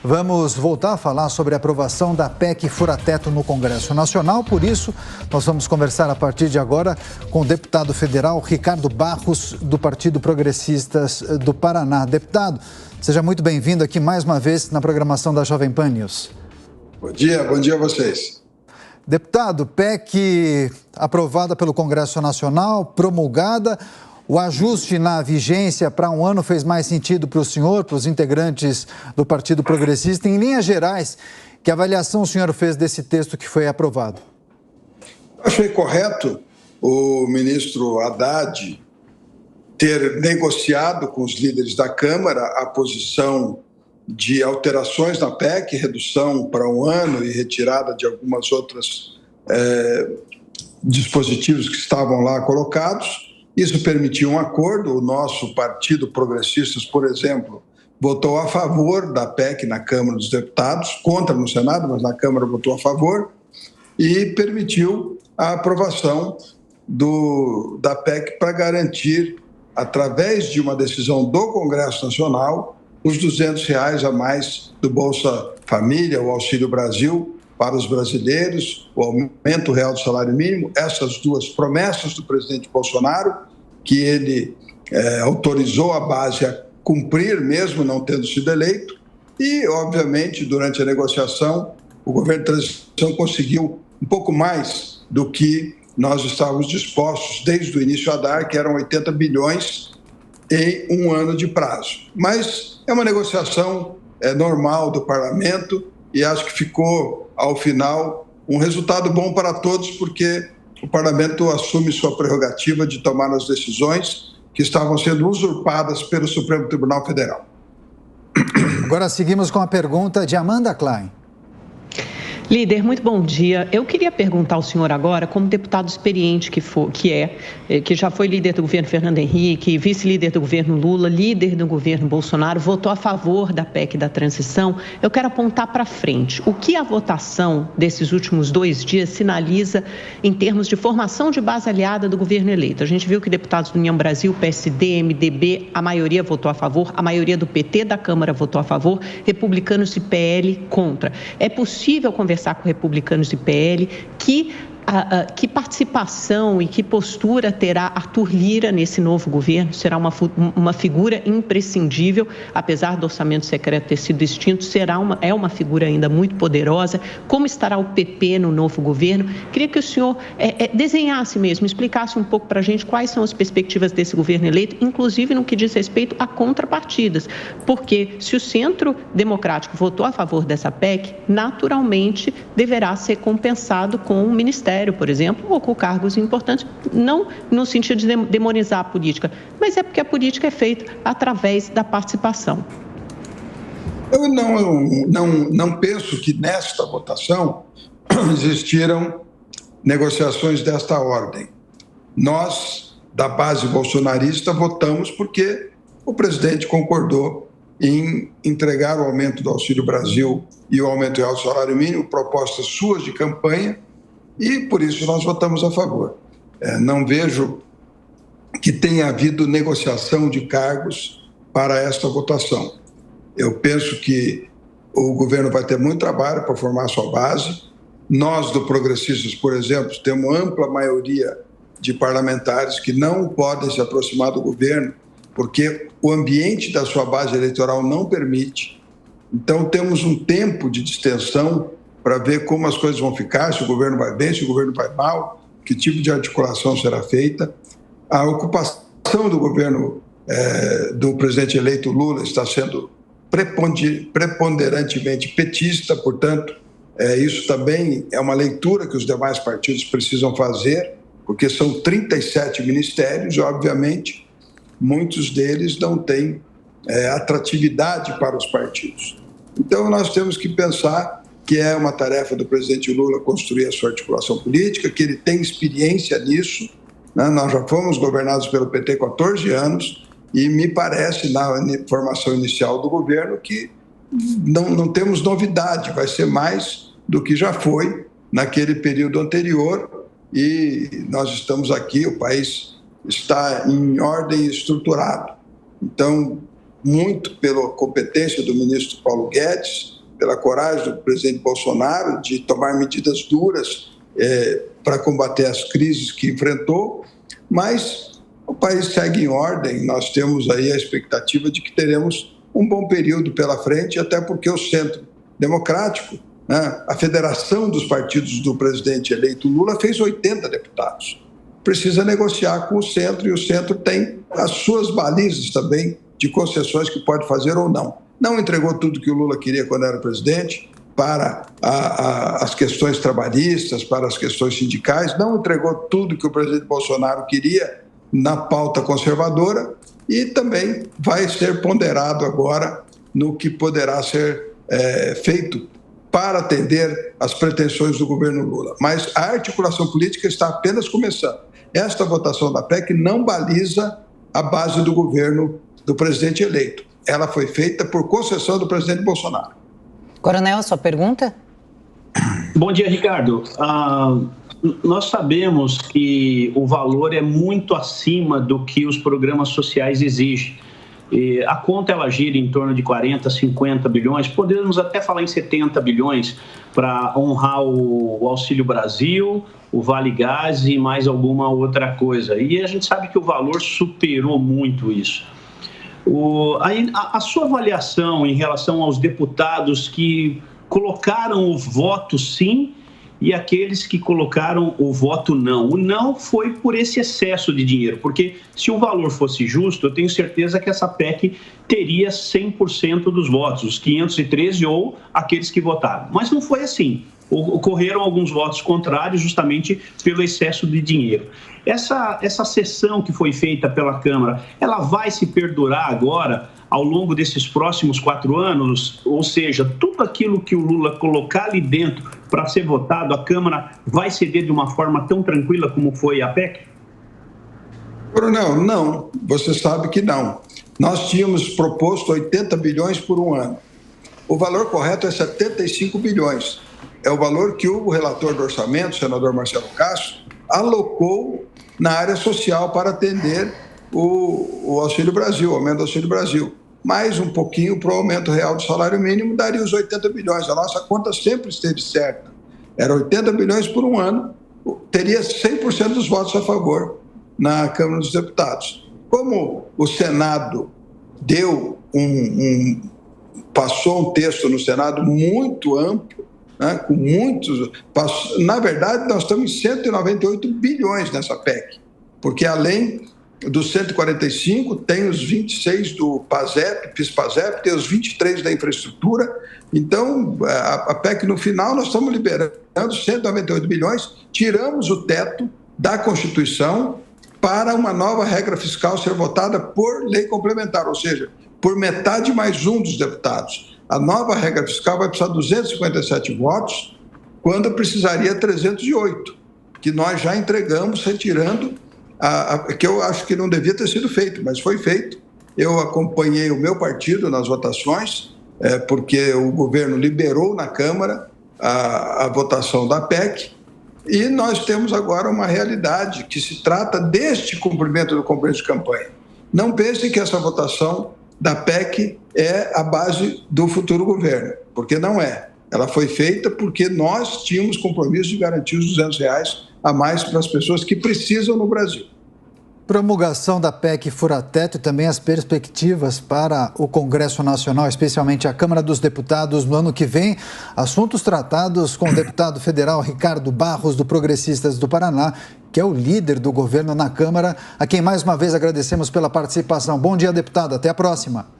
Vamos voltar a falar sobre a aprovação da PEC Fura-Teto no Congresso Nacional. Por isso, nós vamos conversar a partir de agora com o deputado federal Ricardo Barros, do Partido Progressistas do Paraná. Deputado, seja muito bem-vindo aqui mais uma vez na programação da Jovem Pan News. Bom dia a vocês. Deputado, PEC aprovada pelo Congresso Nacional, promulgada. O ajuste na vigência para um ano fez mais sentido para o senhor, para os integrantes do Partido Progressista. Em linhas gerais, que avaliação o senhor fez desse texto que foi aprovado? Achei correto o ministro Haddad ter negociado com os líderes da Câmara a posição de alterações na PEC, redução para um ano e retirada de algumas outras dispositivos que estavam lá colocados. Isso permitiu um acordo. O nosso Partido Progressistas, por exemplo, votou a favor da PEC na Câmara dos Deputados, contra no Senado, mas na Câmara votou a favor, e permitiu a aprovação da PEC para garantir, através de uma decisão do Congresso Nacional, os R$200 a mais do Bolsa Família, o Auxílio Brasil, para os brasileiros, o aumento real do salário mínimo, essas duas promessas do presidente Bolsonaro, que ele autorizou a base a cumprir, mesmo não tendo sido eleito, e, obviamente, durante a negociação, o governo de transição conseguiu um pouco mais do que nós estávamos dispostos, desde o início, a dar, que eram 80 bilhões em um ano de prazo. Mas é uma negociação normal do parlamento, e acho que ficou, ao final, um resultado bom para todos, porque o parlamento assume sua prerrogativa de tomar as decisões que estavam sendo usurpadas pelo Supremo Tribunal Federal. Agora seguimos com a pergunta de Amanda Klein. Líder, muito bom dia. Eu queria perguntar ao senhor agora, como deputado experiente que já foi líder do governo Fernando Henrique, vice-líder do governo Lula, líder do governo Bolsonaro, votou a favor da PEC da transição. Eu quero apontar para frente. O que a votação desses últimos 2 dias sinaliza em termos de formação de base aliada do governo eleito? A gente viu que deputados do União Brasil, PSD, MDB, a maioria votou a favor, a maioria do PT da Câmara votou a favor, republicanos e PL contra. É possível conversar com republicanos e PL, que participação e que postura terá Arthur Lira nesse novo governo? Será uma figura imprescindível, apesar do orçamento secreto ter sido extinto, é uma figura ainda muito poderosa. Como estará o PP no novo governo? Queria que o senhor desenhasse mesmo, explicasse um pouco para a gente quais são as perspectivas desse governo eleito, inclusive no que diz respeito a contrapartidas, porque se o Centro Democrático votou a favor dessa PEC, naturalmente deverá ser compensado com o Ministério, por exemplo, ou com cargos importantes, não no sentido de demonizar a política, mas é porque a política é feita através da participação. Eu não penso que nesta votação existiram negociações desta ordem. Nós, da base bolsonarista, votamos porque o presidente concordou em entregar o aumento do Auxílio Brasil e o aumento real do salário mínimo, propostas suas de campanha, e por isso nós votamos a favor. Não vejo que tenha havido negociação de cargos para esta votação. Eu penso que o governo vai ter muito trabalho para formar sua base. Nós, do Progressistas, por exemplo, temos ampla maioria de parlamentares que não podem se aproximar do governo porque o ambiente da sua base eleitoral não permite. Então, temos um tempo de distensão para ver como as coisas vão ficar, se o governo vai bem, se o governo vai mal, que tipo de articulação será feita. A ocupação do governo do presidente eleito Lula está sendo preponderantemente petista, portanto, isso também é uma leitura que os demais partidos precisam fazer, porque são 37 ministérios e, obviamente, muitos deles não têm atratividade para os partidos. Então, nós temos que pensar que é uma tarefa do presidente Lula construir a sua articulação política, que ele tem experiência nisso, né? Nós já fomos governados pelo PT há 14 anos e me parece, na formação inicial do governo, que não temos novidade, vai ser mais do que já foi naquele período anterior, e nós estamos aqui, o país está em ordem estruturado. Então, muito pela competência do ministro Paulo Guedes, pela coragem do presidente Bolsonaro de tomar medidas duras para combater as crises que enfrentou, mas o país segue em ordem. Nós temos aí a expectativa de que teremos um bom período pela frente, até porque o Centro Democrático, né, a federação dos partidos do presidente eleito Lula, fez 80 deputados. Precisa negociar com o Centro, e o Centro tem as suas balizas também de concessões que pode fazer ou não. Não entregou tudo que o Lula queria quando era presidente para as questões trabalhistas, para as questões sindicais, não entregou tudo que o presidente Bolsonaro queria na pauta conservadora, e também vai ser ponderado agora no que poderá ser feito para atender às pretensões do governo Lula. Mas a articulação política está apenas começando. Esta votação da PEC não baliza a base do governo do presidente eleito. Ela foi feita por concessão do presidente Bolsonaro. Coronel, sua pergunta? Bom dia, Ricardo. Nós sabemos que o valor é muito acima do que os programas sociais exigem. A conta ela gira em torno de 40, 50 bilhões, podemos até falar em 70 bilhões para honrar o Auxílio Brasil, o Vale Gás e mais alguma outra coisa. E a gente sabe que o valor superou muito isso. A sua avaliação em relação aos deputados que colocaram o voto sim e aqueles que colocaram o voto não. O não foi por esse excesso de dinheiro, porque se o valor fosse justo, eu tenho certeza que essa PEC teria 100% dos votos, os 513 ou aqueles que votaram. Mas não foi assim. Ocorreram alguns votos contrários justamente pelo excesso de dinheiro. Essa sessão que foi feita pela Câmara, ela vai se perdurar agora ao longo desses próximos 4 anos? Ou seja, tudo aquilo que o Lula colocar ali dentro para ser votado, a Câmara vai ceder de uma forma tão tranquila como foi a PEC? Coronel, não. Você sabe que não. Nós tínhamos proposto 80 bilhões por um ano. O valor correto é 75 bilhões. É o valor que o relator do orçamento, o senador Marcelo Castro, alocou na área social para atender o Auxílio Brasil, o aumento do Auxílio Brasil. Mais um pouquinho para o aumento real do salário mínimo, daria os 80 bilhões. A nossa conta sempre esteve certa. Era 80 bilhões por um ano, teria 100% dos votos a favor na Câmara dos Deputados. Como o Senado passou um texto no Senado muito amplo, né, com muitos... Na verdade, nós estamos em 198 bilhões nessa PEC, porque além dos 145, tem os 26 do PIS/PASEP, tem os 23 da infraestrutura. Então, a PEC, no final, nós estamos liberando 198 bilhões, tiramos o teto da Constituição para uma nova regra fiscal ser votada por lei complementar, ou seja, por metade mais um dos deputados. A nova regra fiscal vai precisar de 257 votos, quando precisaria 308, que nós já entregamos, retirando, que eu acho que não devia ter sido feito, mas foi feito. Eu acompanhei o meu partido nas votações, porque o governo liberou na Câmara a votação da PEC, e nós temos agora uma realidade que se trata deste cumprimento do compromisso de campanha. Não pensem que essa votação da PEC é a base do futuro governo, porque não é. Ela foi feita porque nós tínhamos compromisso de garantir os R$200 a mais para as pessoas que precisam no Brasil. Promulgação da PEC fura-teto e também as perspectivas para o Congresso Nacional, especialmente a Câmara dos Deputados, no ano que vem. Assuntos tratados com o deputado federal Ricardo Barros, do Progressistas do Paraná, que é o líder do governo na Câmara, a quem mais uma vez agradecemos pela participação. Bom dia, deputado. Até a próxima.